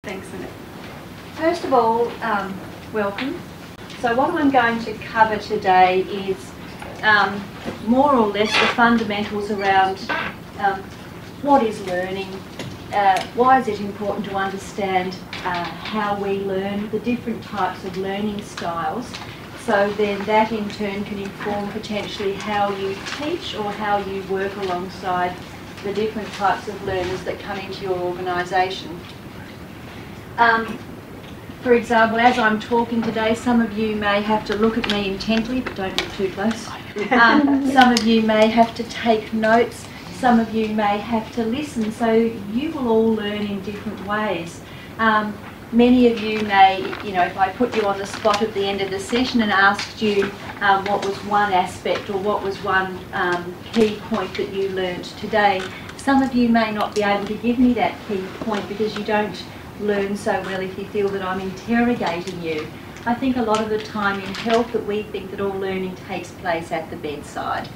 Thanks, Annette. First of all, welcome. So what I'm going to cover today is more or less the fundamentals around what is learning, why is it important to understand how we learn, the different types of learning styles, so then that in turn can inform potentially how you teach or how you work alongside the different types of learners that come into your organisation. For example, as I'm talking today, some of you may have to look at me intently, but don't look too close. Some of you may have to take notes. Some of you may have to listen. So you will all learn in different ways. Many of you may, if I put you on the spot at the end of the session and asked you what was one aspect or what was one key point that you learnt today, some of you may not be able to give me that key point because you don't learn so well if you feel that I'm interrogating you. I think a lot of the time in health that we think that all learning takes place at the bedside.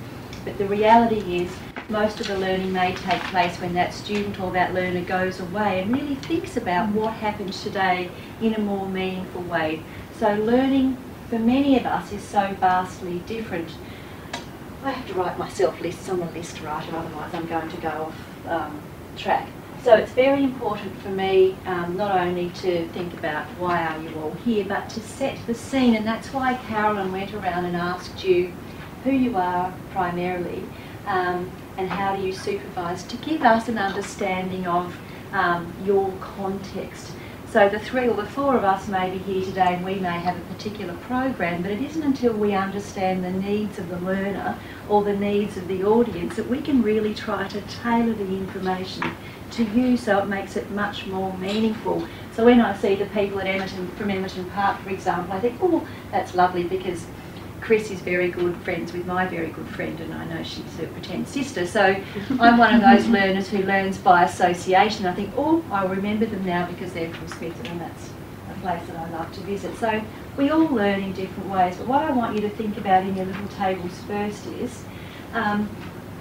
But the reality is most of the learning may take place when that student or that learner goes away and really thinks about what happened today in a more meaningful way. So learning for many of us is so vastly different. I have to write myself lists on the list writer, otherwise I'm going to go off track. So it's very important for me not only to think about why are you all here, but to set the scene, and that's why Carolyn went around and asked you who you are primarily and how do you supervise, to give us an understanding of your context. So the three or the four of us may be here today and we may have a particular program, but it isn't until we understand the needs of the learner or the needs of the audience that we can really try to tailor the information to you so it makes it much more meaningful. So when I see the people at from Emerton Park, for example, I think, oh, that's lovely because Chris is very good friends with my very good friend, and I know she's her pretend sister. So I'm one of those learners who learns by association. I think, oh, I'll remember them now because they're from Smithton and that's a place that I love to visit. So we all learn in different ways. But what I want you to think about in your little tables first is,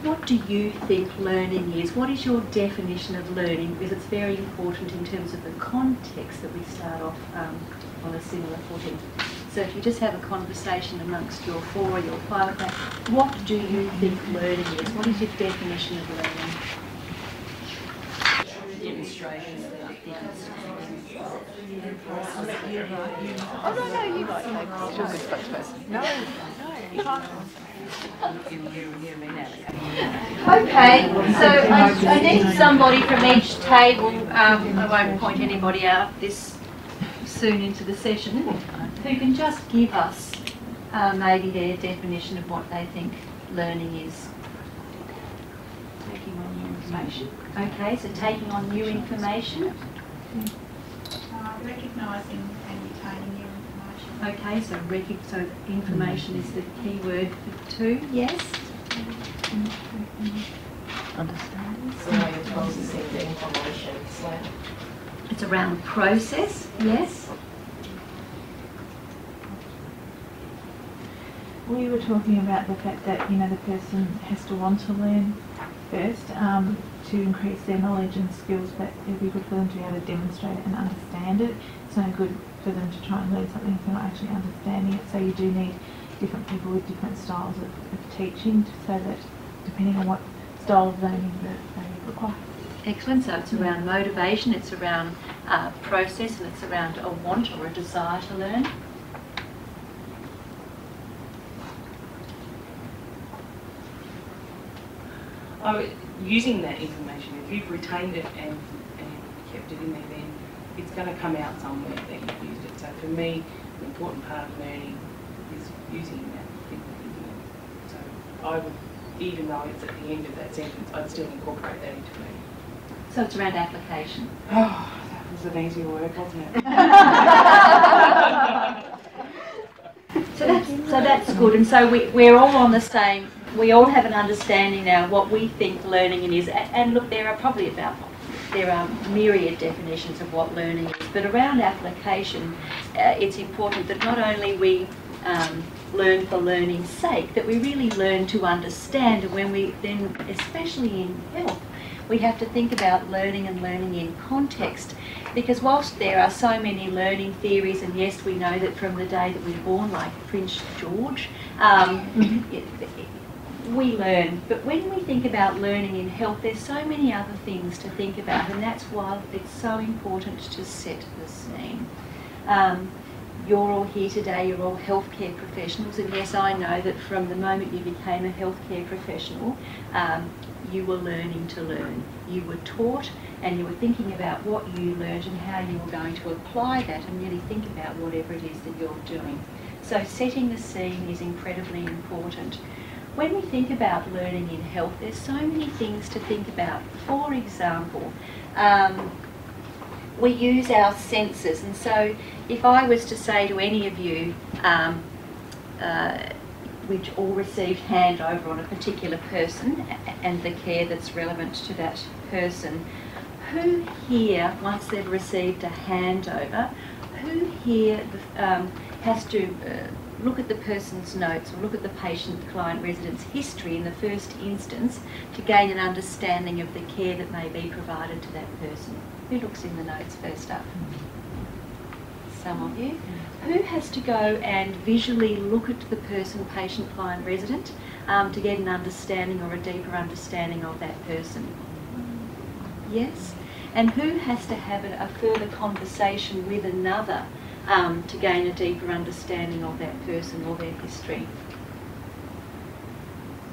what do you think learning is? What is your definition of learning? Because it's very important in terms of the context that we start off on a similar footing. So if you just have a conversation amongst your four or your five, what do you think learning is? What is your definition of learning? Demonstration. Oh, no, you might take you're a good spokesperson. No, you can't. Okay, so I need somebody from each table, I won't point anybody out this soon into the session, who can just give us maybe their definition of what they think learning is. Taking on new information. Okay, so taking on new information. Recognising and retaining new information. Okay, so information is the key word for two. Yes? Understand. So you're processing the information. So It's around process. Yes? We were talking about the fact that the person has to want to learn first to increase their knowledge and skills, but it'd be good for them to be able to demonstrate it and understand it. It's no good for them to try and learn something if they're not actually understanding it. So you do need different people with different styles of teaching, so that depending on what style of learning that they require. Excellent. So it's around motivation, it's around process, and it's around a want or a desire to learn. Using that information, if you've retained it and kept it in there, then it's going to come out somewhere that you've used it. So for me, an important part of learning is using that thinking. So I would, even though it's at the end of that sentence, I'd still incorporate that into learning. So it's around application. Oh, that was an easier word, wasn't it? So that's good. And so we're all on the same. We all have an understanding now of what we think learning is. And look, there are myriad definitions of what learning is. But around application, it's important that not only we learn for learning's sake, that we really learn to understand. And when we then, especially in health, we have to think about learning and learning in context, because whilst there are so many learning theories, and yes, we know that from the day that we were born, like Prince George, we learn, but when we think about learning in health, there's so many other things to think about, and that's why it's so important to set the scene. You're all here today, you're all healthcare professionals, and yes, I know that from the moment you became a healthcare professional, you were learning to learn. You were taught and you were thinking about what you learned and how you were going to apply that and really think about whatever it is that you're doing. So setting the scene is incredibly important. When we think about learning in health, there's so many things to think about. For example, we use our senses, and so if I was to say to any of you, which all received handover on a particular person and the care that's relevant to that person, who here, once they've received a handover, who here has to look at the person's notes or look at the patient, client, resident's history in the first instance to gain an understanding of the care that may be provided to that person? Who looks in the notes first up? Some of you. Who has to go and visually look at the person, patient, client, resident, to get an understanding or a deeper understanding of that person? Yes? And who has to have a further conversation with another to gain a deeper understanding of that person or their history?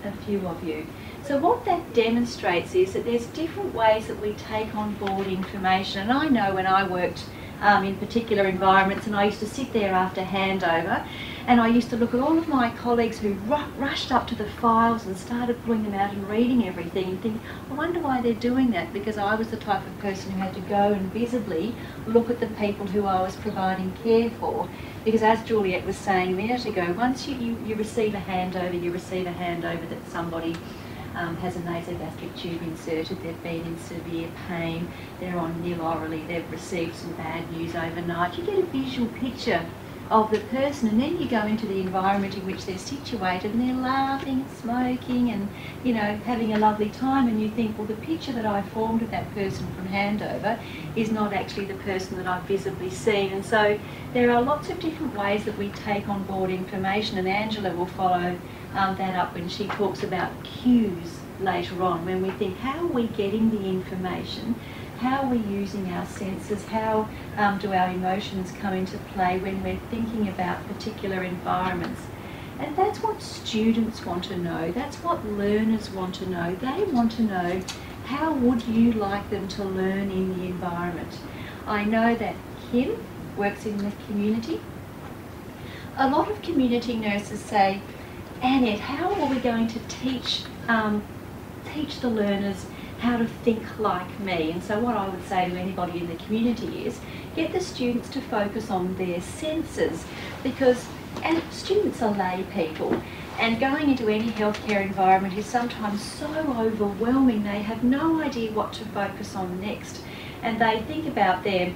A few of you. So what that demonstrates is that there's different ways that we take on board information. And I know when I worked in particular environments, and I used to sit there after handover, and I used to look at all of my colleagues who rushed up to the files and started pulling them out and reading everything and think, I wonder why they're doing that, because I was the type of person who had to go and visibly look at the people who I was providing care for. Because as Juliet was saying a minute ago, once you receive a handover that somebody has a nasogastric tube inserted, they've been in severe pain, they're on nil orally, they've received some bad news overnight, you get a visual picture of the person, and then you go into the environment in which they're situated and they're laughing, smoking and, you know, having a lovely time, and you think, well, the picture that I formed of that person from handover is not actually the person that I've visibly seen. And so there are lots of different ways that we take on board information, and Angela will follow that up when she talks about cues later on, when we think, how are we getting the information? How are we using our senses? How do our emotions come into play when we're thinking about particular environments? And that's what students want to know. That's what learners want to know. They want to know, how would you like them to learn in the environment? I know that Kim works in the community. A lot of community nurses say, Annette, how are we going to teach the learners how to think like me? And so what I would say to anybody in the community is, get the students to focus on their senses, because students are lay people, and going into any healthcare environment is sometimes so overwhelming, they have no idea what to focus on next. And they think about their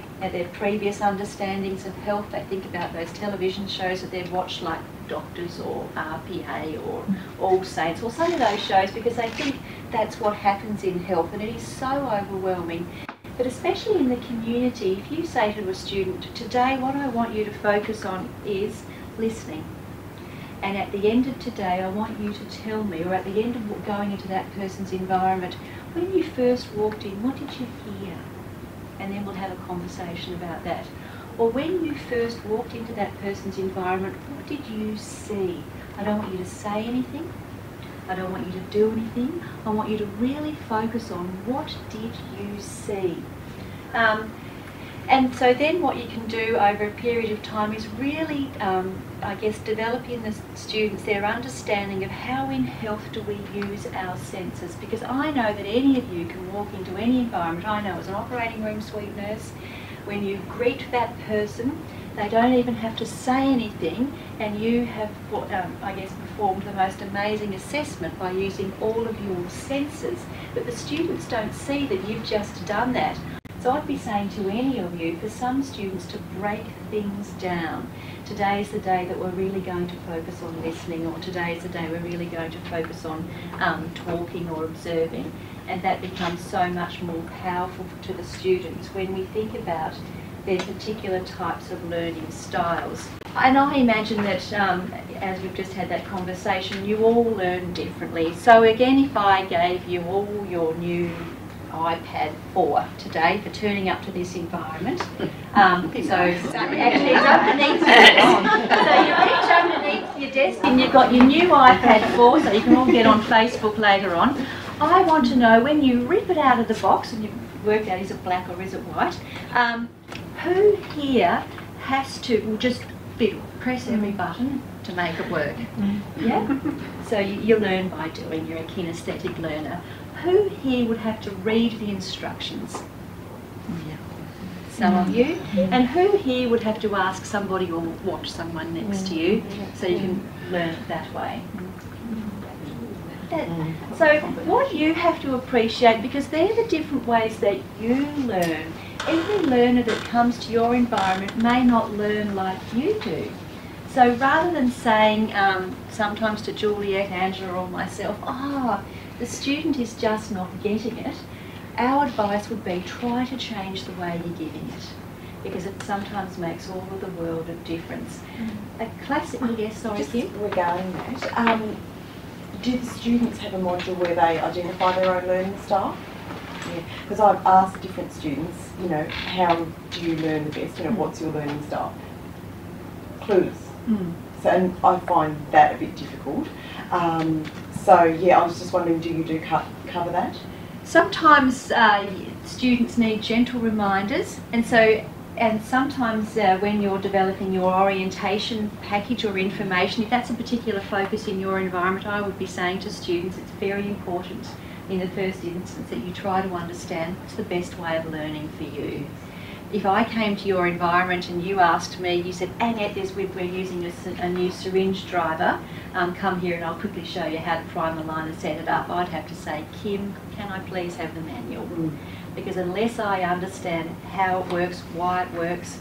previous understandings of health, they think about those television shows that they've watched, like Doctors or RPA or All Saints or some of those shows, because they think that's what happens in health, and it is so overwhelming. But especially in the community, if you say to a student, today what I want you to focus on is listening. And at the end of today, I want you to tell me, or at the end of going into that person's environment, when you first walked in, what did you hear? And then we'll have a conversation about that. Or when you first walked into that person's environment, what did you see? I don't want you to say anything. I don't want you to do anything. I want you to really focus on, what did you see? And so then what you can do over a period of time is really, I guess, develop in the students their understanding of how in health do we use our senses. Because I know that any of you can walk into any environment. I know as an operating room suite nurse, when you greet that person, they don't even have to say anything, and you have, I guess, performed the most amazing assessment by using all of your senses. But the students don't see that you've just done that. So I'd be saying to any of you, for some students, to break things down. Today is the day that we're really going to focus on listening, or today is the day we're really going to focus on talking or observing. And that becomes so much more powerful to the students when we think about their particular types of learning styles. And I imagine that, as we've just had that conversation, you all learn differently. So again, if I gave you all your new iPad 4 today for turning up to this environment. Actually it's underneath your desk. So you reach underneath your desk and you've got your new iPad 4, so you can all get on Facebook later on. I want to know, when you rip it out of the box and you work out is it black or is it white, who here has to, will just press every button to make it work? Yeah? So you learn by doing, you're a kinesthetic learner. Who here would have to read the instructions? Some of you. And who here would have to ask somebody or watch someone next to you so you can learn it that way? So what you have to appreciate, because they're the different ways that you learn. Every learner that comes to your environment may not learn like you do. So rather than saying sometimes to Juliet, Angela or myself, the student is just not getting it, our advice would be try to change the way you're giving it, because it sometimes makes all of the world of difference. A classic, yes, sorry, just Kim? regarding that, do the students have a module where they identify their own learning style? Yeah, because I've asked different students, you know, how do you learn the best? You know, what's your learning style? Clues. So, and I find that a bit difficult. So yeah, I was just wondering, do you cover that? Sometimes students need gentle reminders, and sometimes when you're developing your orientation package or information, if that's a particular focus in your environment, I would be saying to students it's very important in the first instance that you try to understand what's the best way of learning for you. If I came to your environment and you asked me, you said, Annette, we're using a new syringe driver, come here and I'll quickly show you how to prime the line and set it up, I'd have to say, Kim, can I please have the manual? Because unless I understand how it works, why it works,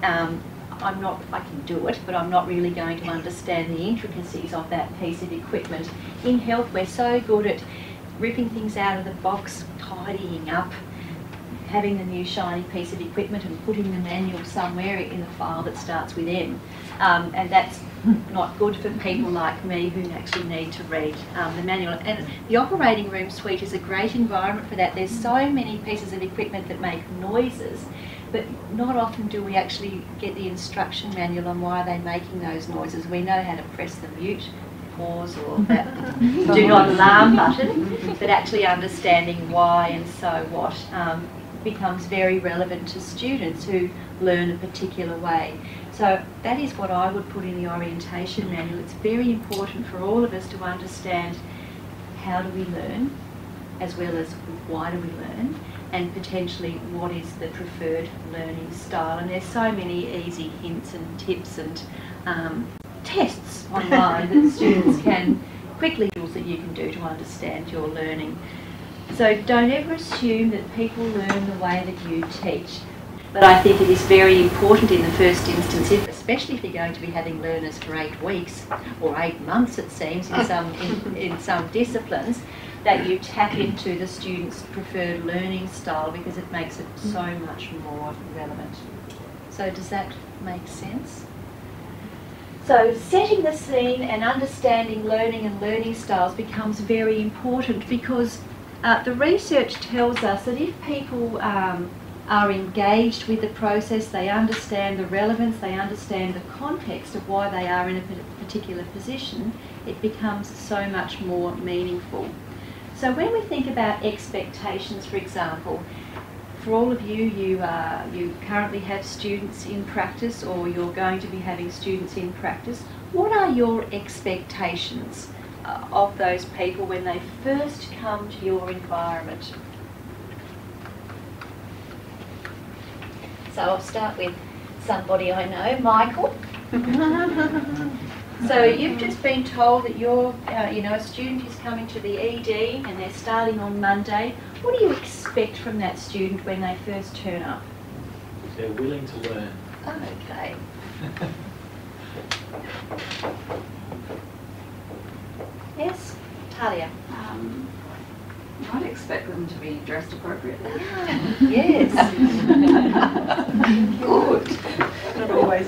I can do it, but I'm not really going to understand the intricacies of that piece of equipment. In health, we're so good at ripping things out of the box, tidying up, having the new shiny piece of equipment and putting the manual somewhere in the file that starts with M. And that's not good for people like me who actually need to read the manual. And the operating room suite is a great environment for that. There's so many pieces of equipment that make noises, but not often do we actually get the instruction manual on why they're making those noises. We know how to press the mute, pause, or that do not alarm button, but actually understanding why and so what becomes very relevant to students who learn a particular way. So that is what I would put in the orientation manual. It's very important for all of us to understand how do we learn, as well as why do we learn, and potentially what is the preferred learning style. And there's so many easy hints and tips and tests online that students can quickly use that you can do to understand your learning. So don't ever assume that people learn the way that you teach. But I think it is very important in the first instance, especially if you're going to be having learners for 8 weeks or 8 months, it seems, in some disciplines, that you tap into the student's preferred learning style, because it makes it so much more relevant. So does that make sense? So setting the scene and understanding learning and learning styles becomes very important, because the research tells us that if people are engaged with the process, they understand the relevance, they understand the context of why they are in a particular position, it becomes so much more meaningful. So when we think about expectations, for example, for all of you, you currently have students in practice, or you're going to be having students in practice. What are your expectations of those people when they first come to your environment? So I'll start with somebody I know, Michael. So you've just been told that you're, a student is coming to the ED and they're starting on Monday. What do you expect from that student when they first turn up? They're willing to learn. Oh, okay. Yes, Talia. I'd expect them to be dressed appropriately. Yes. Good. Not always.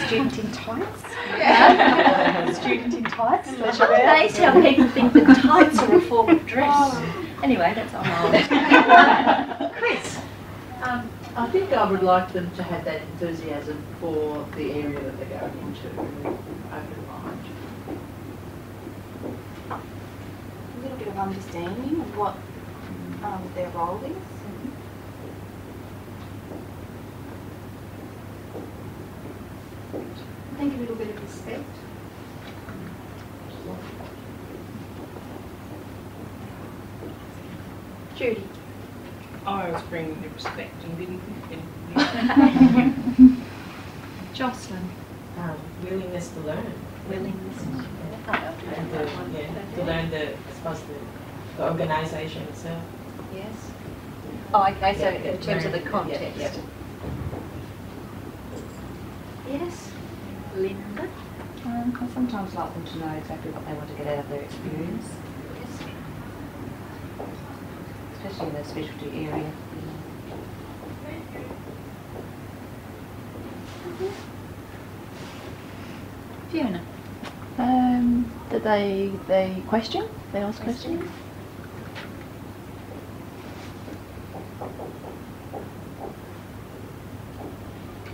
Student in tights. Yeah. Student in tights. Amazed how people think that tights are a form of dress. Anyway, that's on Chris. I think I would like them to have that enthusiasm for the area that they're going into, open mind. A little bit of understanding of what their role is. I think a little bit of respect. Judy. I was bringing the respect and didn't think Jocelyn. Willingness to learn. Willingness. And to learn the organisation itself. Yes. Oh, okay, so Yeah, in terms of the yeah, context. yeah. Yes. Linda. I sometimes like them to know exactly what they want to get out of their experience, Yes. especially in the specialty area. Fiona. That they question, they ask questions.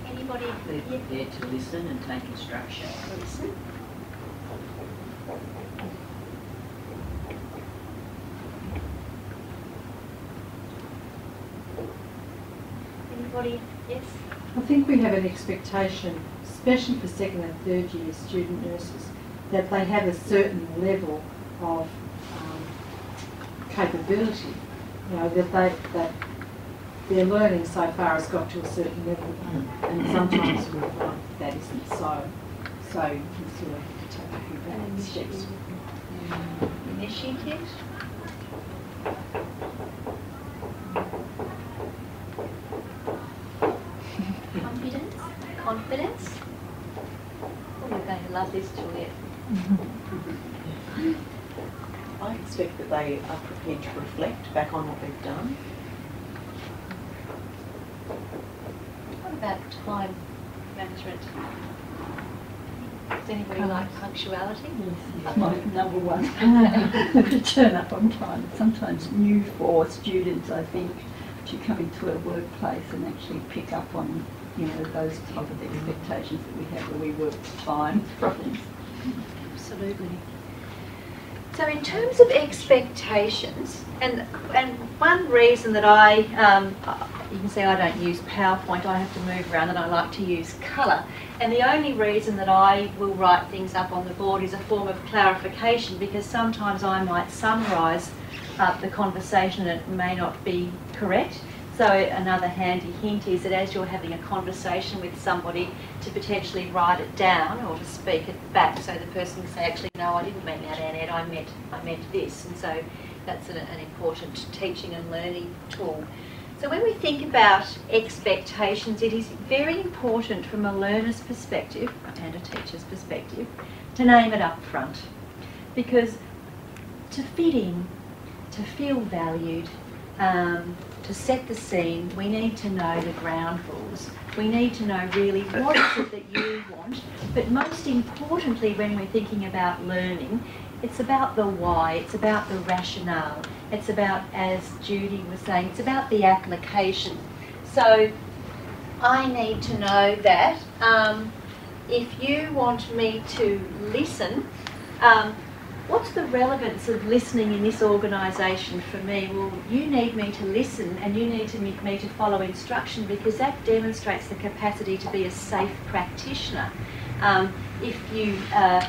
Anybody? They're prepared to listen and take instruction. Listen. Anybody? Yes. I think we have an expectation, especially for second and third year student nurses, that they have a certain level of capability. You know, that their learning so far has got to a certain level, and sometimes we find that isn't so. So you sort of have to take a few back steps. Initiative. Confidence. Confidence. Oh, you're going to love this, Juliet. I expect that they are prepared to reflect back on what they've done. What about time management? Does anybody like punctuality? Yes, my number one. To turn up on time. It's sometimes new for students, I think, to come into a workplace and actually pick up on, those type of expectations that we have where we work fine from things. Absolutely. So in terms of expectations, and one reason that you can see I don't use PowerPoint, I have to move around and I like to use colour. And the only reason that I will write things up on the board is a form of clarification, because sometimes I might summarise the conversation and it may not be correct. So another handy hint is that as you're having a conversation with somebody, to potentially write it down or to speak it back, so the person can say, actually, no, I didn't mean that, Annette, I meant this. And so that's an important teaching and learning tool. So when we think about expectations, it is very important from a learner's perspective and a teacher's perspective to name it up front. Because to fit in, to feel valued, to set the scene, we need to know the ground rules. We need to know really what is it that you want. But most importantly, when we're thinking about learning, it's about the why, it's about the rationale. It's about, as Judy was saying, it's about the application. So I need to know that if you want me to listen, what's the relevance of listening in this organisation for me? Well, you need me to listen and you need me to follow instruction, because that demonstrates the capacity to be a safe practitioner. If you are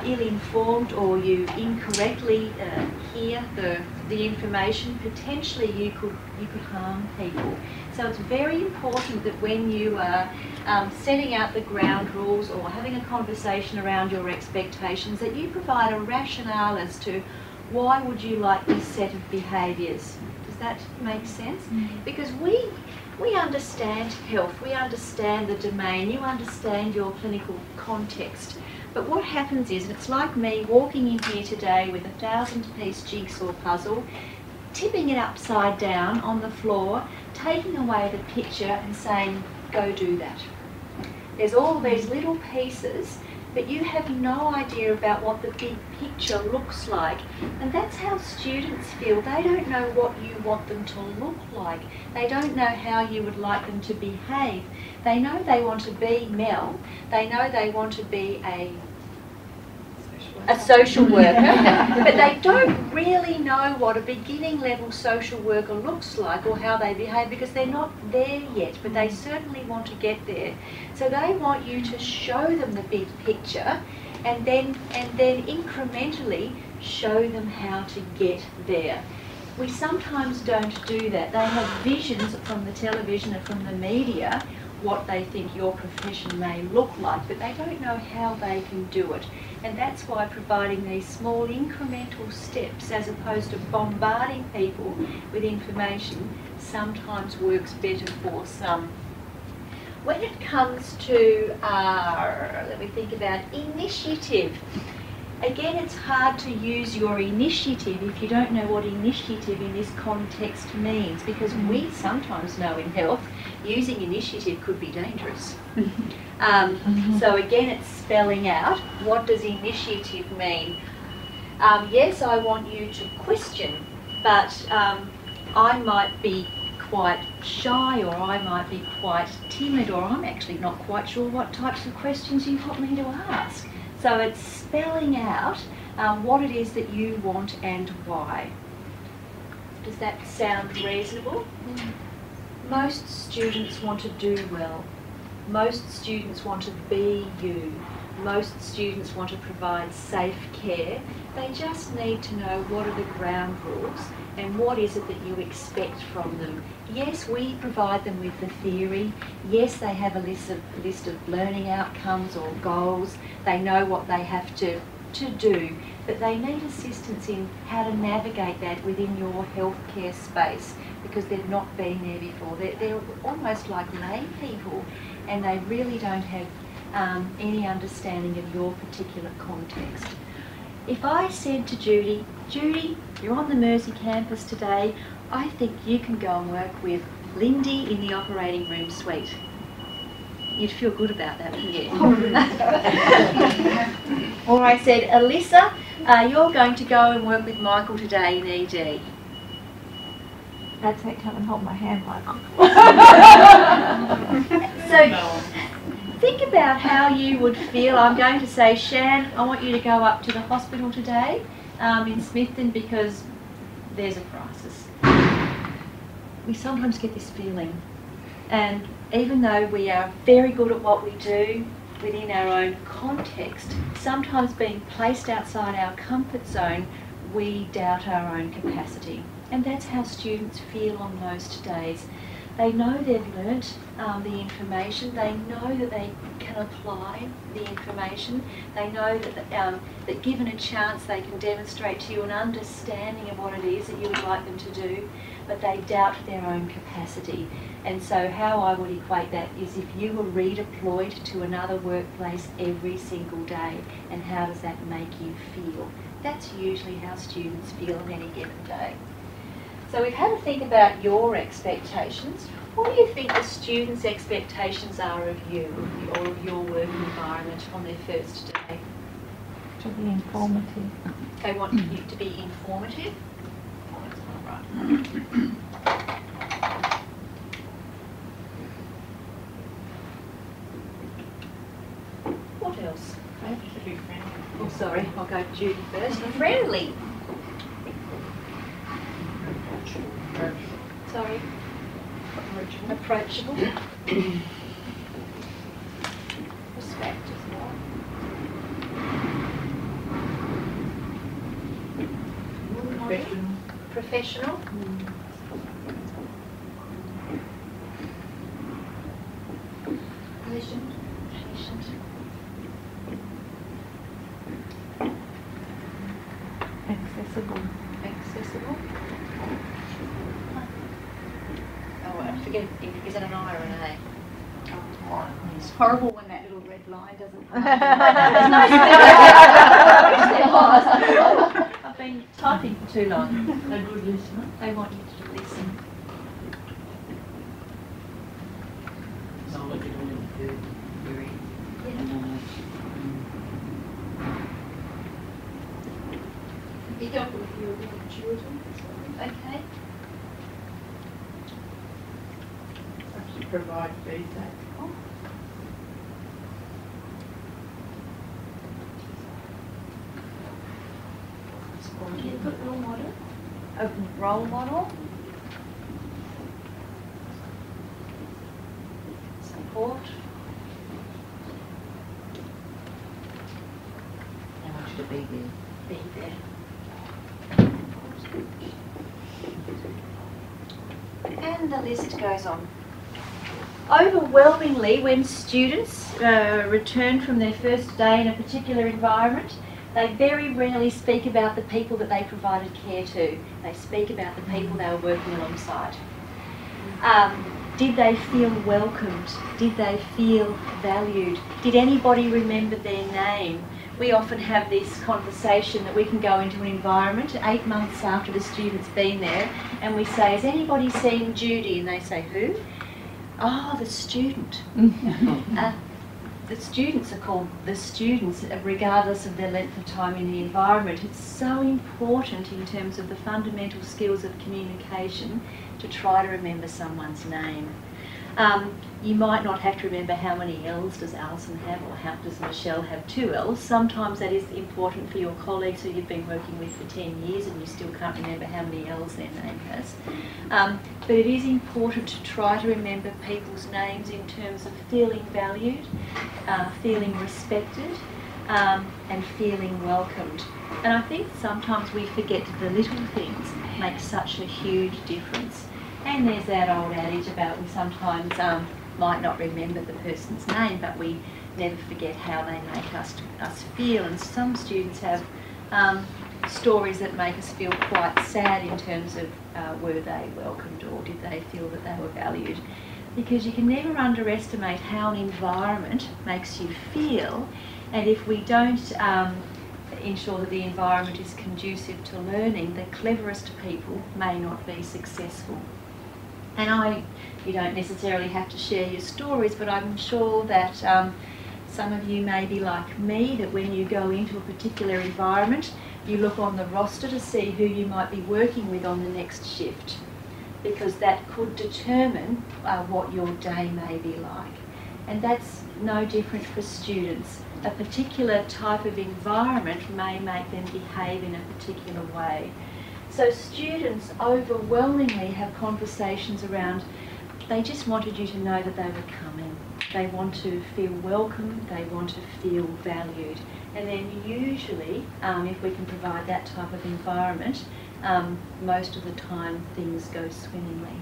ill-informed or you incorrectly hear the information, potentially you could harm people. So it's very important that when you are setting out the ground rules or having a conversation around your expectations, that you provide a rationale as to why would you like this set of behaviours. Does that make sense? Because we understand health, we understand the domain, you understand your clinical context. But what happens is, and it's like me walking in here today with a 1,000-piece jigsaw puzzle, tipping it upside down on the floor, taking away the picture and saying, go do that. There's all these little pieces, but you have no idea about what the big picture looks like. And that's how students feel. They don't know what you want them to look like. They don't know how you would like them to behave. They know they want to be Mel. They know they want to be a social worker, but they don't really know what a beginning level social worker looks like or how they behave, because they're not there yet, but they certainly want to get there. So they want you to show them the big picture and then incrementally show them how to get there. We sometimes don't do that. They have visions from the television and from the media what they think your profession may look like, but they don't know how they can do it. And that's why providing these small incremental steps, as opposed to bombarding people with information, sometimes works better for some. When it comes to, let me think about initiative. Again, it's hard to use your initiative if you don't know what initiative in this context means, because we sometimes know in health using initiative could be dangerous. So again, it's spelling out, what does initiative mean? Yes, I want you to question, but I might be quite shy, or I might be quite timid, or I'm actually not quite sure what types of questions you want me to ask. So it's spelling out what it is that you want and why. Does that sound reasonable? Most students want to do well. Most students want to be you. Most students want to provide safe care. They just need to know what are the ground rules and what is it that you expect from them. Yes, we provide them with the theory. Yes, they have a list of learning outcomes or goals. They know what they have to do, but they need assistance in how to navigate that within your healthcare space, because they've not been there before. They're almost like lay people, and they really don't have any understanding of your particular context. If I said to Judy, Judy, you're on the Mersey campus today, I think you can go and work with Lindy in the operating room suite. You'd feel good about that, wouldn't you? Or I said, Alyssa, you're going to go and work with Michael today in ED. I'd say come and hold my hand, Michael. So think about how you would feel. I'm going to say, Shan, I want you to go up to the hospital today in Smithton because there's a crisis. We sometimes get this feeling, and even though we are very good at what we do within our own context, sometimes being placed outside our comfort zone, we doubt our own capacity. And that's how students feel on most days. They know they've learnt the information, they know that they can apply the information, they know that, that given a chance they can demonstrate to you an understanding of what it is that you would like them to do, but they doubt their own capacity. And so how I would equate that is if you were redeployed to another workplace every single day, and how does that make you feel? That's usually how students feel on any given day. So we've had to think about your expectations. What do you think the students' expectations are of you or of your work environment on their first day? To be informative. They want you to be informative? Right. What else? To be friendly. Oh, sorry, I'll go to Judy first. Friendly. Sorry. Approachable. Respect. professional. Patient. Patient. Accessible. Accessible. Oh, I forget, is it an I or an A? It's horrible when that little red line doesn't come up. I've been typing for too long. A good listener. They want you to listen. Knowledgeable and very Be helpful if you're really children. Okay. Perhaps provide feedback. Can you put role model? A role model. Support. I want you to be there. Be there. And the list goes on. Overwhelmingly, when students return from their first day in a particular environment, they very rarely speak about the people that they provided care to. They speak about the people they were working alongside. Did they feel welcomed? Did they feel valued? Did anybody remember their name? We often have this conversation that we can go into an environment 8 months after the student's been there and we say, has anybody seen Judy? And they say, who? Oh, the student. The students are called the students regardless of their length of time in the environment. It's so important in terms of the fundamental skills of communication to try to remember someone's name. You might not have to remember how many L's does Alison have or how does Michelle have 2 L's. Sometimes that is important for your colleagues who you've been working with for 10 years and you still can't remember how many L's their name has. But it is important to try to remember people's names in terms of feeling valued, feeling respected, and feeling welcomed. And I think sometimes we forget that the little things make such a huge difference. And there's that old adage about we sometimes might not remember the person's name, but we never forget how they make us feel. And some students have stories that make us feel quite sad in terms of were they welcomed or did they feel that they were valued. Because you can never underestimate how an environment makes you feel, and if we don't ensure that the environment is conducive to learning, the cleverest people may not be successful. And you don't necessarily have to share your stories, but I'm sure that some of you may be like me, that when you go into a particular environment, you look on the roster to see who you might be working with on the next shift, because that could determine what your day may be like. And that's no different for students. A particular type of environment may make them behave in a particular way. So students overwhelmingly have conversations around, they just wanted you to know that they were coming. They want to feel welcome, they want to feel valued. And then usually, if we can provide that type of environment, most of the time things go swimmingly.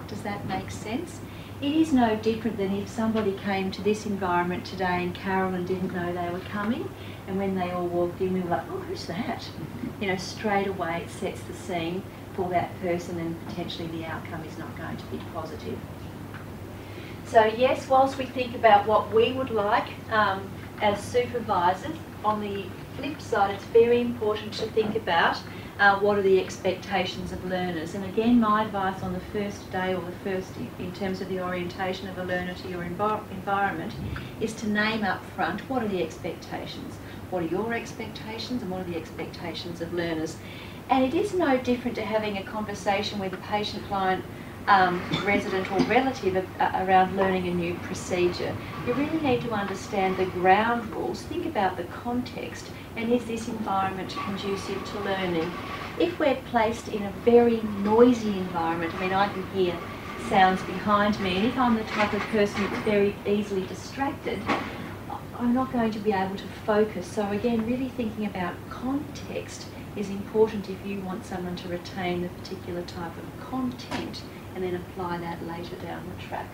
Does that make sense? It is no different than if somebody came to this environment today and Carolyn didn't know they were coming, and when they all walked in we were like, oh, who's that? You know, straight away it sets the scene for that person and potentially the outcome is not going to be positive. So yes, whilst we think about what we would like as supervisors, on the flip side it's very important to think about what are the expectations of learners. And again, my advice on the first day or the first, in terms of the orientation of a learner to your environment, is to name up front what are the expectations. What are your expectations and what are the expectations of learners? And it is no different to having a conversation with a patient, client, resident or relative around learning a new procedure. You really need to understand the ground rules, think about the context, and is this environment conducive to learning? If we're placed in a very noisy environment, I mean, I can hear sounds behind me, and if I'm the type of person that's very easily distracted, I'm not going to be able to focus. So again, really thinking about context is important if you want someone to retain a particular type of content and then apply that later down the track.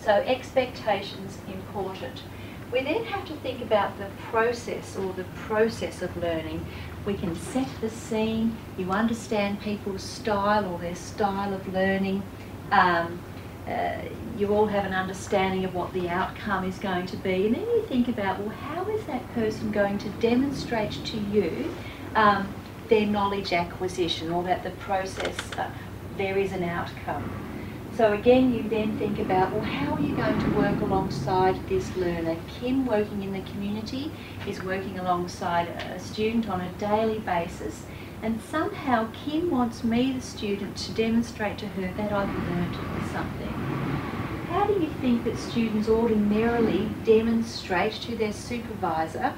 So expectations important. We then have to think about the process or the process of learning. We can set the scene, you understand people's style or their style of learning. You all have an understanding of what the outcome is going to be, and then you think about, well, how is that person going to demonstrate to you their knowledge acquisition, or that the process, there is an outcome. So again, you then think about, well, how are you going to work alongside this learner? Kim, working in the community, is working alongside a student on a daily basis, and somehow Kim wants me, the student, to demonstrate to her that I've learnt something. How do you think that students ordinarily demonstrate to their supervisor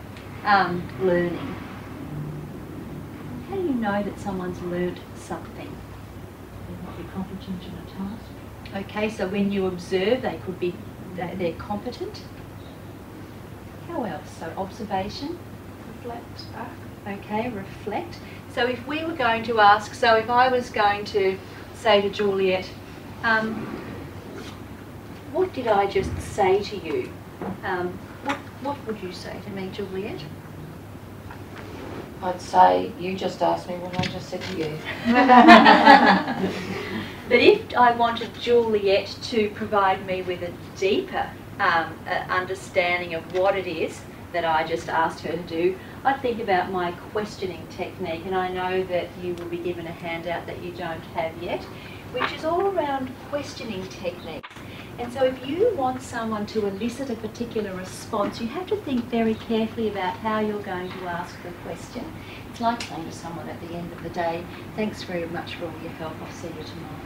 learning? How do you know that someone's learnt something? They might be competent in a task. Okay, so when you observe, they could be, they're competent. How else? So observation. Reflect back. Okay, reflect. So if we were going to ask, so if I was going to say to Juliet, what did I just say to you? What would you say to me, Juliet? I'd say, you just asked me what I just said to you. But if I wanted Juliet to provide me with a deeper understanding of what it is that I just asked her to do, I'd think about my questioning technique, and I know that you will be given a handout that you don't have yet, which is all around questioning techniques. And so if you want someone to elicit a particular response, you have to think very carefully about how you're going to ask the question. It's like saying to someone at the end of the day, thanks very much for all your help, I'll see you tomorrow.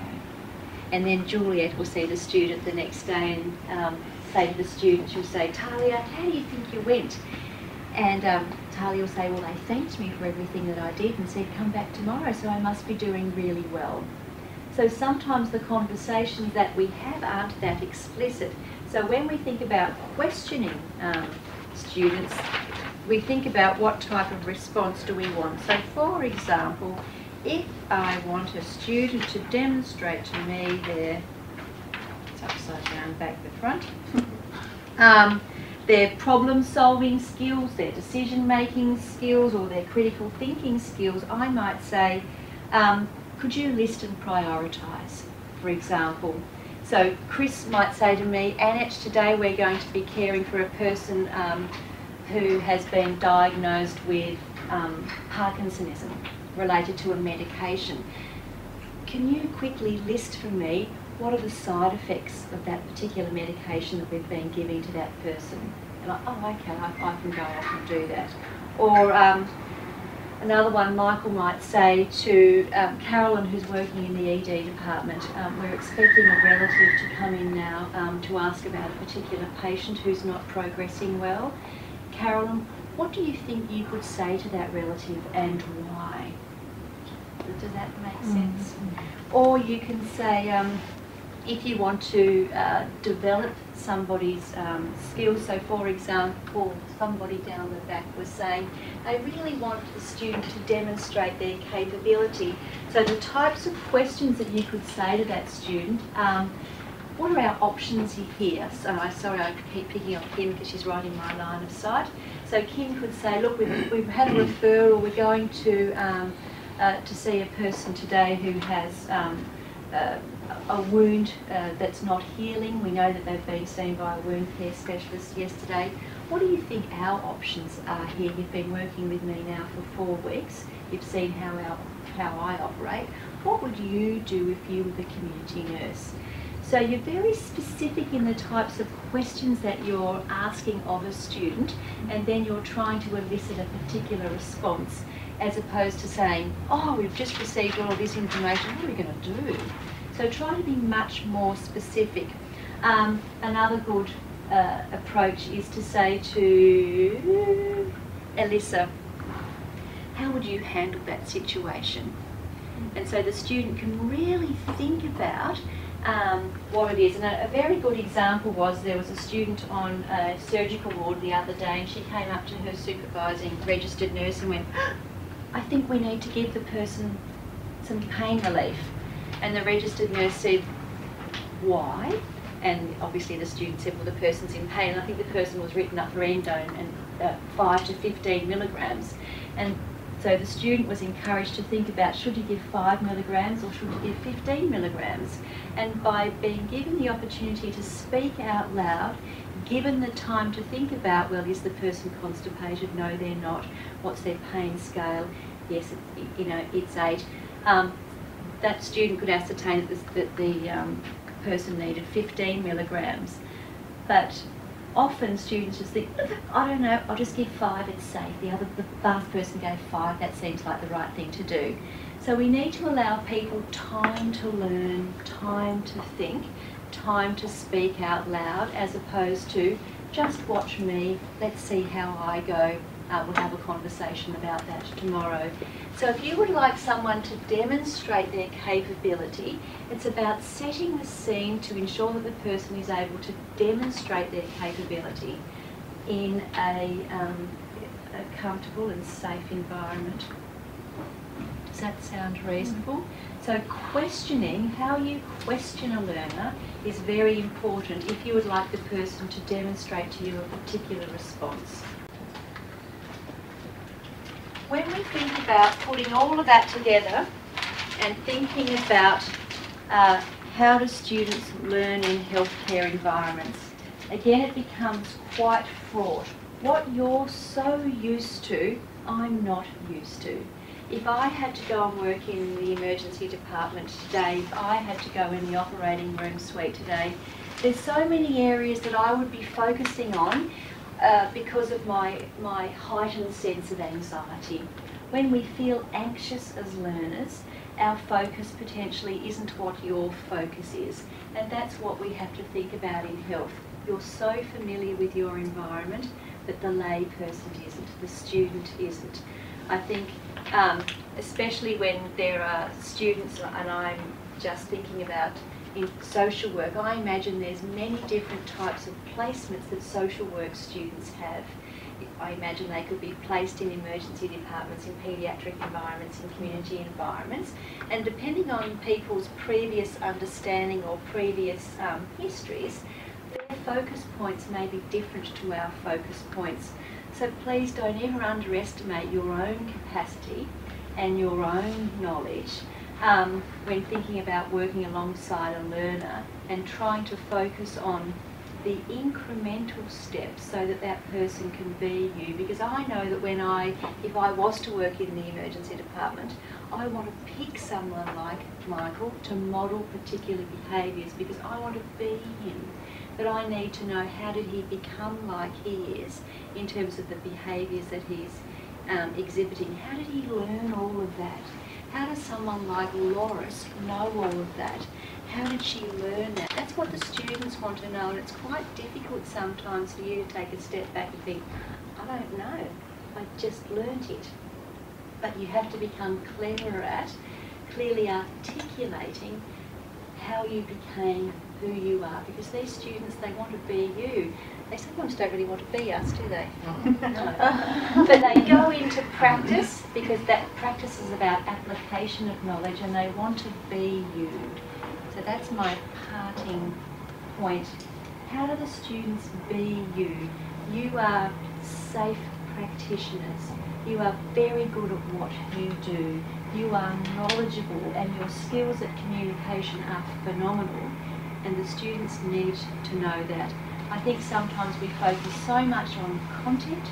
And then Juliet will see the student the next day and say to the student, she'll say, Talia, how do you think you went? And Talia will say, well, they thanked me for everything that I did and said, come back tomorrow, so I must be doing really well. So sometimes the conversations that we have aren't that explicit. So when we think about questioning students, we think about what type of response do we want. So for example, if I want a student to demonstrate to me their, it's upside down, back the front, their problem-solving skills, their decision-making skills, or their critical thinking skills, I might say, could you list and prioritise, for example? So Chris might say to me, Annette, today we're going to be caring for a person who has been diagnosed with Parkinsonism related to a medication. Can you quickly list for me what are the side effects of that particular medication that we've been giving to that person? And oh, okay, I can go off and do that. Or another one, Michael might say to Carolyn, who's working in the ED department, we're expecting a relative to come in now to ask about a particular patient who's not progressing well. Carolyn, what do you think you could say to that relative and why? Does that make sense? Or you can say, if you want to develop somebody's skills, so for example, somebody down the back was saying they really want the student to demonstrate their capability. So the types of questions that you could say to that student, what are our options here? So sorry, I keep picking on Kim because she's right in my line of sight. So Kim could say, look, we've had a referral, we're going to see a person today who has a wound that's not healing. We know that they've been seen by a wound care specialist yesterday. What do you think our options are here? You've been working with me now for 4 weeks. You've seen how I operate. What would you do if you were the community nurse? So you're very specific in the types of questions that you're asking of a student, and then you're trying to elicit a particular response, as opposed to saying, oh, we've just received all of this information, what are we going to do? So try to be much more specific. Another good approach is to say to Elissa, how would you handle that situation? And so the student can really think about what it is. And a very good example was there was a student on a surgical ward the other day, and she came up to her supervising registered nurse and went, I think we need to give the person some pain relief. And the registered nurse said, why? And obviously the student said, well, the person's in pain. And I think the person was written up for endone and 5 to 15 milligrams. And so the student was encouraged to think about, should you give 5 milligrams or should you give 15 milligrams? And by being given the opportunity to speak out loud, given the time to think about, well, is the person constipated? No, they're not. What's their pain scale? Yes, it's 8. That student could ascertain that the person needed 15 milligrams. But often students just think, I don't know, I'll just give 5, it's safe. The last person gave 5, that seems like the right thing to do. So we need to allow people time to learn, time to think, time to speak out loud, as opposed to just watch me, let's see how I go. We'll have a conversation about that tomorrow. So if you would like someone to demonstrate their capability, it's about setting the scene to ensure that the person is able to demonstrate their capability in a comfortable and safe environment. Does that sound reasonable? So questioning, how you question a learner is very important if you would like the person to demonstrate to you a particular response. When we think about putting all of that together and thinking about how do students learn in healthcare environments, again it becomes quite fraught. What you're so used to, I'm not used to. If I had to go and work in the emergency department today, if I had to go in the operating room suite today, there's so many areas that I would be focusing on because of my heightened sense of anxiety. When we feel anxious as learners, our focus potentially isn't what your focus is. And that's what we have to think about in health. You're so familiar with your environment, but the lay person isn't, the student isn't. I think especially when there are students, and I'm just thinking about in social work, I imagine there's many different types of placements that social work students have. I imagine they could be placed in emergency departments, in paediatric environments, in community environments, and depending on people's previous understanding or previous histories, their focus points may be different to our focus points. So please don't ever underestimate your own capacity and your own knowledge when thinking about working alongside a learner and trying to focus on the incremental steps so that that person can be you. Because I know that if I was to work in the emergency department, I want to pick someone like Michael to model particular behaviours because I want to be him. But I need to know, how did he become like he is in terms of the behaviours that he's exhibiting? How did he learn all of that? How does someone like Loris know all of that? How did she learn that? That's what the students want to know, and it's quite difficult sometimes for you to take a step back and think, I don't know, I just learnt it. But you have to become cleverer at clearly articulating how you became who you are, because these students, they want to be you. They sometimes don't really want to be us, do they? No. But they go into practice because that practice is about application of knowledge, and they want to be you. So that's my parting point. How do the students be you? You are safe practitioners. You are very good at what you do. You are knowledgeable, and your skills at communication are phenomenal. And the students need to know that. I think sometimes we focus so much on content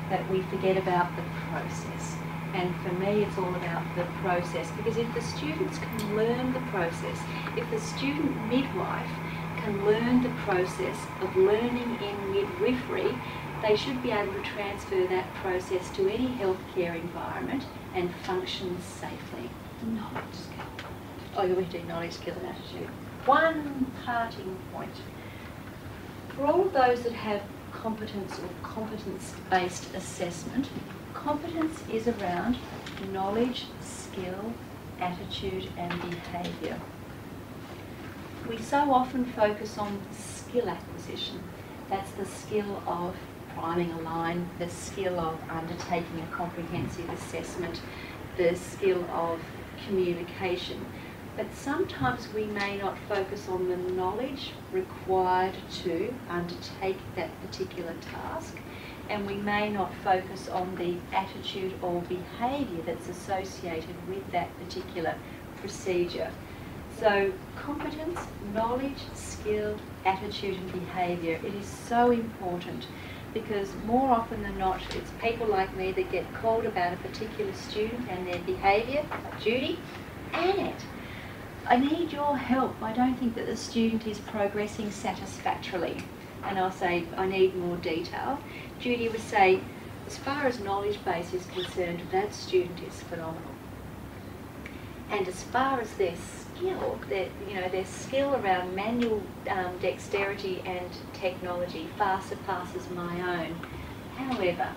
that we forget about the process. And for me, it's all about the process, because if the students can learn the process, if the student midwife can learn the process of learning in midwifery, they should be able to transfer that process to any healthcare environment and function safely. Knowledge skill. Oh, you're going to do knowledge, skill and attitude. One parting point. For all of those that have competence or competence-based assessment, competence is around knowledge, skill, attitude and behaviour. We so often focus on skill acquisition. That's the skill of priming a line, the skill of undertaking a comprehensive assessment, the skill of communication. But sometimes we may not focus on the knowledge required to undertake that particular task, and we may not focus on the attitude or behaviour that's associated with that particular procedure. So competence, knowledge, skill, attitude and behaviour, it is so important, because more often than not it's people like me that get called about a particular student and their behaviour. Judy, Annette, I need your help. I don't think that the student is progressing satisfactorily. And I'll say, I need more detail. Judy would say, as far as knowledge base is concerned, that student is phenomenal. And as far as their skill, their skill around manual dexterity and technology far surpasses my own. However,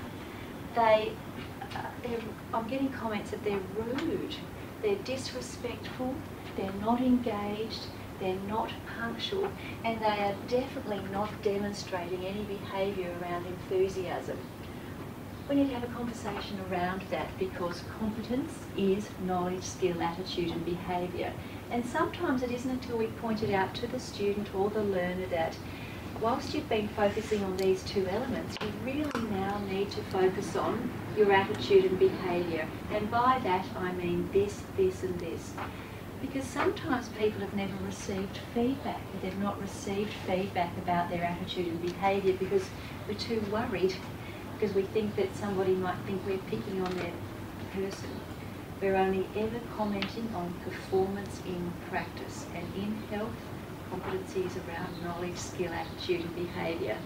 I'm getting comments that they're rude, they're disrespectful, they're not engaged, they're not punctual, and they are definitely not demonstrating any behaviour around enthusiasm. We need to have a conversation around that, because competence is knowledge, skill, attitude and behaviour. And sometimes it isn't until we point it out to the student or the learner that whilst you've been focusing on these two elements, you really now need to focus on your attitude and behaviour. And by that I mean this, this and this. Because sometimes people have never received feedback. They've not received feedback about their attitude and behaviour because we're too worried, because we think that somebody might think we're picking on their person. We're only ever commenting on performance in practice, and in health, competencies around knowledge, skill, attitude and behaviour.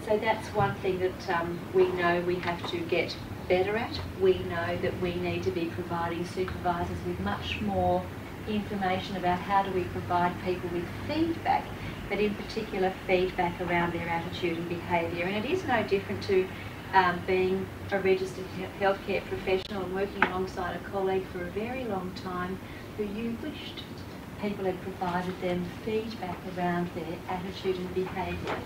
So that's one thing that we know we have to get better at. We know that we need to be providing supervisors with much more information about how do we provide people with feedback, but in particular feedback around their attitude and behaviour. And it is no different to being a registered healthcare professional and working alongside a colleague for a very long time who you wished people had provided them feedback around their attitude and behaviour.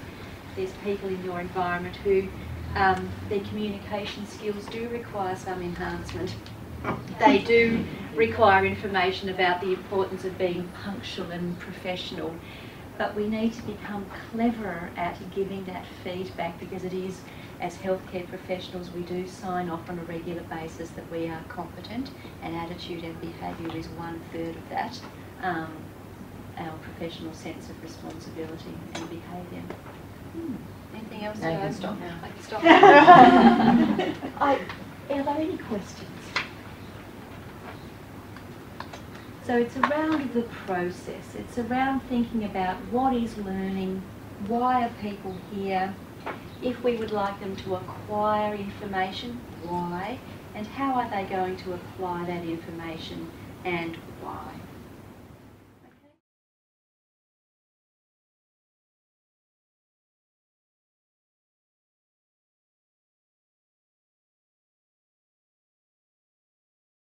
There's people in your environment who their communication skills do require some enhancement. They do require information about the importance of being punctual and professional, but we need to become cleverer at giving that feedback, because it is, as healthcare professionals, we do sign off on a regular basis that we are competent, and attitude and behaviour is 1/3 of that, our professional sense of responsibility and behaviour. Anything else? No, you can stop now. I can stop. Are there any questions? So it's around the process. It's around thinking about what is learning, why are people here, if we would like them to acquire information, why, and how are they going to apply that information and why.